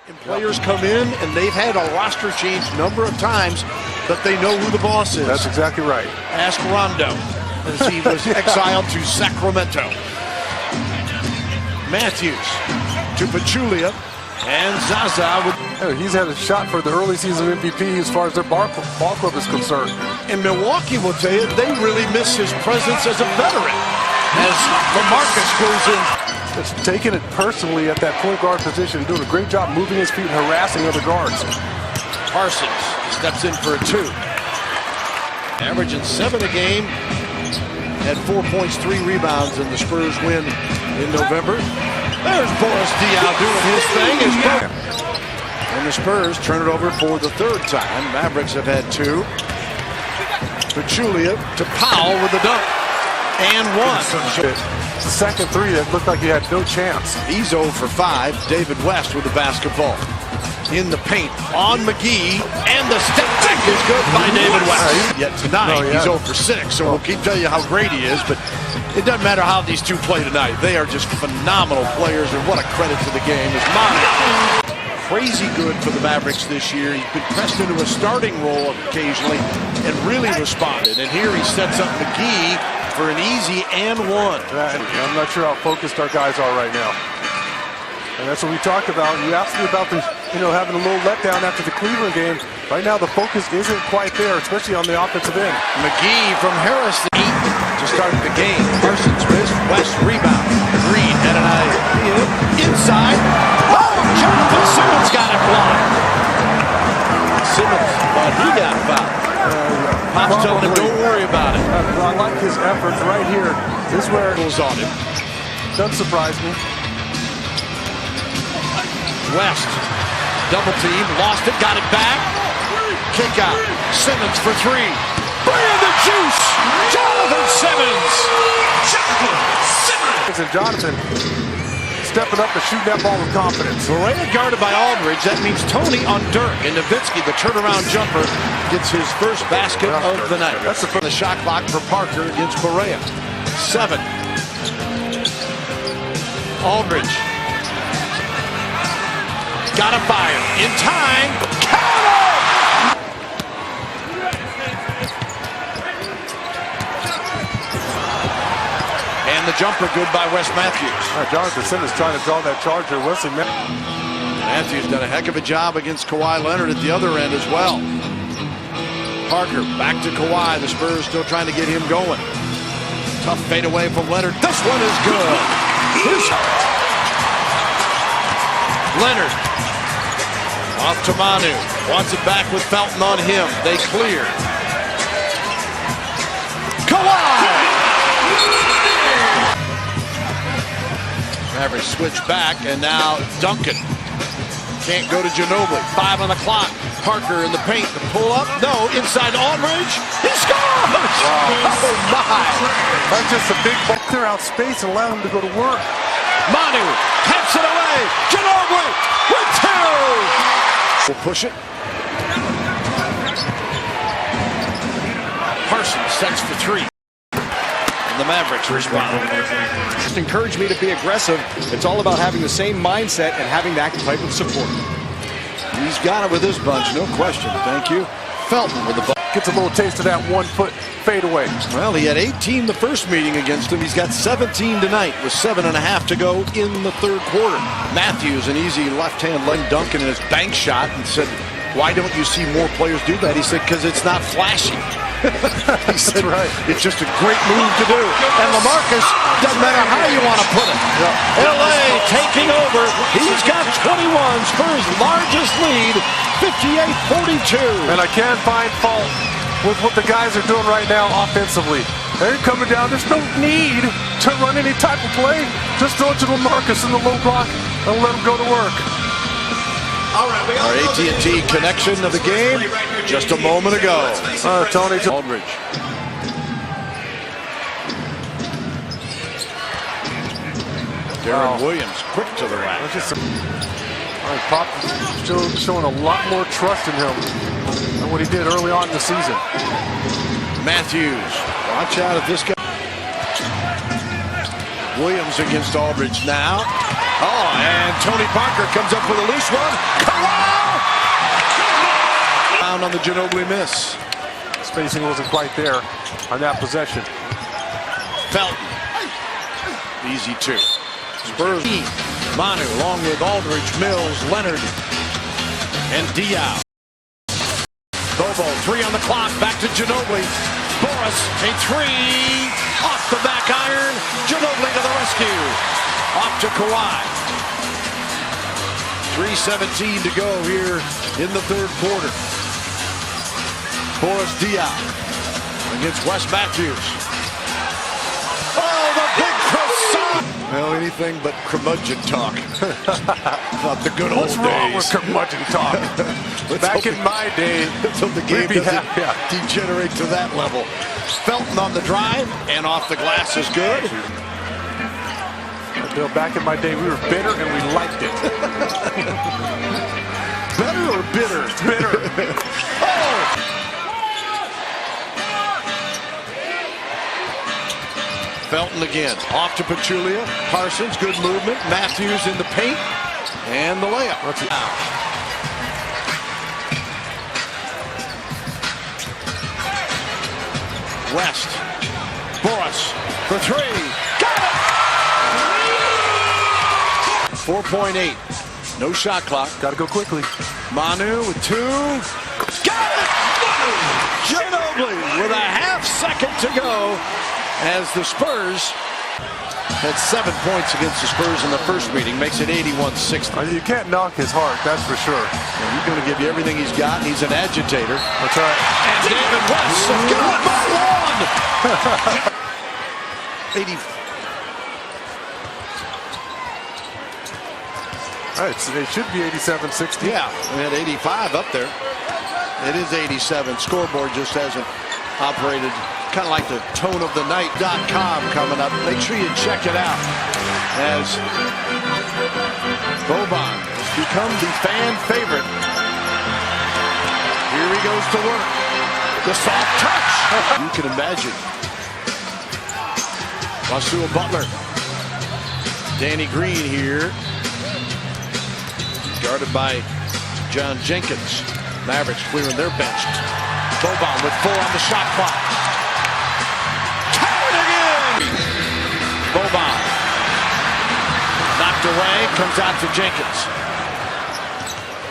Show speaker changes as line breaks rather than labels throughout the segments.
And players come in, and they've had a roster change a number of times, but they know who the boss is.
That's exactly right.
Ask Rondo, as he was exiled to Sacramento. Matthews to Pachulia, and Zaza.
He's had a shot for the early season MVP as far as their ball club is concerned.
And Milwaukee will tell you, they really miss his presence as a veteran, as LaMarcus goes in.
It's taking it personally at that point guard position, doing a great job moving his feet and harassing other guards.
Parsons steps in for a 2. Averaging 7 a game. Had 4 points, 3 rebounds in the Spurs win in November. There's Boris Diaw doing his thing. And the Spurs turn it over for the 3rd time. Mavericks have had 2. Pachulia to Powell with the dunk. And 1.
It's the second 3 that looked like he had no chance.
He's 0 for 5. David West with the basketball. In the paint on McGee, and the step back is good by David West. Yet tonight, he's 0 for 6, so we'll keep telling you how great he is, but it doesn't matter how these two play tonight. They are just phenomenal players, and what a credit to the game is Monty. Crazy good for the Mavericks this year. He's been pressed into a starting role occasionally and really responded. And here he sets up McGee for an easy and 1.
I'm not sure how focused our guys are right now. And that's what we talked about. You asked me about the, having a little letdown after the Cleveland game. Right now, the focus isn't quite there, especially on the offensive end.
McGee from Harris to start the game. Parsons missed. West rebound. Green had an idea. Inside. Oh, Jonathan Simmons got it blocked. Simmons thought he got fouled. Pop's telling him, don't worry about it.
I like his efforts right here. This is where it
goes on him.
Doesn't surprise me.
West, double team, lost it, got it back. Kick out. Simmons for 3. Bring the juice. Jonathan Simmons.
And Jonathan stepping up and shooting that ball with confidence.
Correa guarded by Aldridge. That means Tony on Dirk. And Nowitzki, the turnaround jumper, gets his first basket of the night. That's the shot clock for Parker against Correa. 7. Aldridge. Got a fire. In time. Count! And the jumper good by Wes Matthews.
Jonathan Simmons trying to draw that charge here. Wesley
Matthews done a heck of a job against Kawhi Leonard at the other end as well. Parker back to Kawhi. The Spurs still trying to get him going. Tough fadeaway from Leonard. This one is good. Leonard. Off to Manu. Wants it back with Felton on him. They clear. Kawhi! Mavericks switch back, and now Duncan. Can't go to Ginobili. 5 on the clock. Parker in the paint. The pull up. No. Inside Aldridge. He scores! Wow. Oh, my.
That's just a big ball. Clear out space and allow him to go to work.
Manu taps it away. Ginobili with 2. We'll push it. Parsons sets for 3. And the Mavericks respond.
Just encouraged me to be aggressive. It's all about having the same mindset and having that type of support.
He's got it with this bunch, no question. Thank you. Felton with the ball.
Gets a little taste of that 1-foot fadeaway.
Well, he had 18 the first meeting against him. He's got 17 tonight with 7.5 to go in the 3rd quarter. Matthews, an easy left-hand leg Duncan in his bank shot, and said, why don't you see more players do that? He said, because it's not flashy. He said,
right.
It's just a great move to do. And LaMarcus, doesn't matter how you want to put it. LA taking over. He's got 21. Spurs' largest lead, 58-42.
And I can't find fault with what the guys are doing right now offensively. They're coming down. There's no need to run any type of play. Just throw it to LaMarcus in the low block and let him go to work.
Our AT&T connection of the game just a moment ago.
Tony
Aldridge. Darren Williams quick to the rack.
Pop still showing a lot more trust in him than what he did early on in the season.
Matthews, watch out if this guy. Williams against Aldridge now. Oh, and Tony Parker comes up with a loose one. Kawhi! Found on the Ginobili miss.
Spacing wasn't quite there on that possession.
Felton. Easy two. Spurs. Manu along with Aldridge, Mills, Leonard, and Diaw. Bobo, 3 on the clock. Back to Ginobili. Boris, a 3. Off the back iron. Ginobili to the rescue. Off to Kawhi. 3:17 to go here in the third quarter. Boris Diaw against Wes Matthews. Oh, the big croissant! Well, anything but curmudgeon talk. Not the good old days.
What's wrong with curmudgeon talk? Back in my day,
until the game doesn't degenerate to that level. Felton on the drive and off the glass is good.
Bill, back in my day, we were bitter and we liked it.
Better or bitter?
Bitter.
Oh! Felton again, off to Pachulia. Parsons, good movement. Matthews in the paint, and the layup. Let's see. West, Boris for 3. Got it! 4.8. No shot clock.
Got to go quickly.
Manu with 2. Got it! Ginobili with a half second to go. As the Spurs had 7 points against the Spurs in the first meeting, makes it 81-60.
You can't knock his heart, that's for sure.
And he's going to give you everything he's got. He's an agitator.
That's right.
And David West has got by 1. 80.
All right, so it should be 87-60.
Yeah, we had 85 up there. It is 87. Scoreboard just hasn't operated. Kind of like the toneofthenight.com coming up. Make sure you check it out as Boban has become the fan favorite. Here he goes to work. The soft touch. You can imagine. Russell Butler. Danny Green here. Guarded by John Jenkins. Mavericks clearing their bench. Boban with 4 on the shot clock. Boban knocked away, comes out to Jenkins.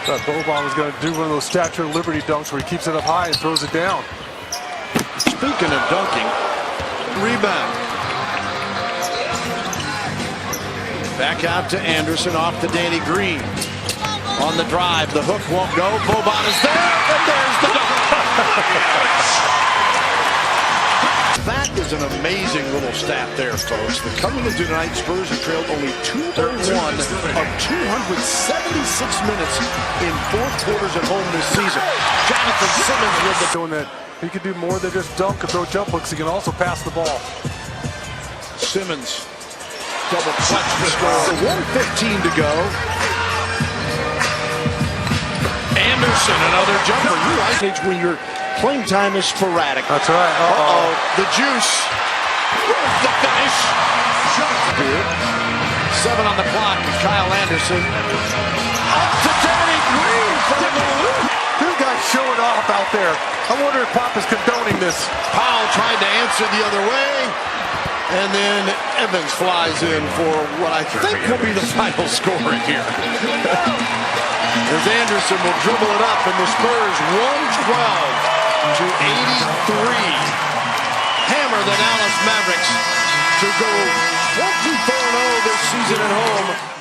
Thought Boban was going to do one of those Statue of Liberty dunks where he keeps it up high and throws it down.
Speaking of dunking, rebound. Back out to Anderson, off to Danny Green. On the drive, the hook won't go. Boban is there, and there's the dunk. That is an amazing little stat there, folks. The coming into tonight, Spurs have trailed only 2-1 of 276 minutes in 4 quarters at home this season. Jonathan Simmons with the
showing that he can do more than just dunk or throw jump hooks. He can also pass the ball.
Simmons double clutch to score. 1:15 to go. Anderson, another jumper. You like when you're playing time is sporadic.
That's right.
Uh-oh. The juice. Where's the finish? 7 on the clock. Kyle Anderson. Up to Danny Green for the move.
Two guys showing off out there. I wonder if Pop is condoning this.
Powell tried to answer the other way. And then Evans flies in for what I think will be the final score here. As Anderson will dribble it up, and the Spurs 112 to 83 hammer the Dallas Mavericks to go 24-0 this season at home.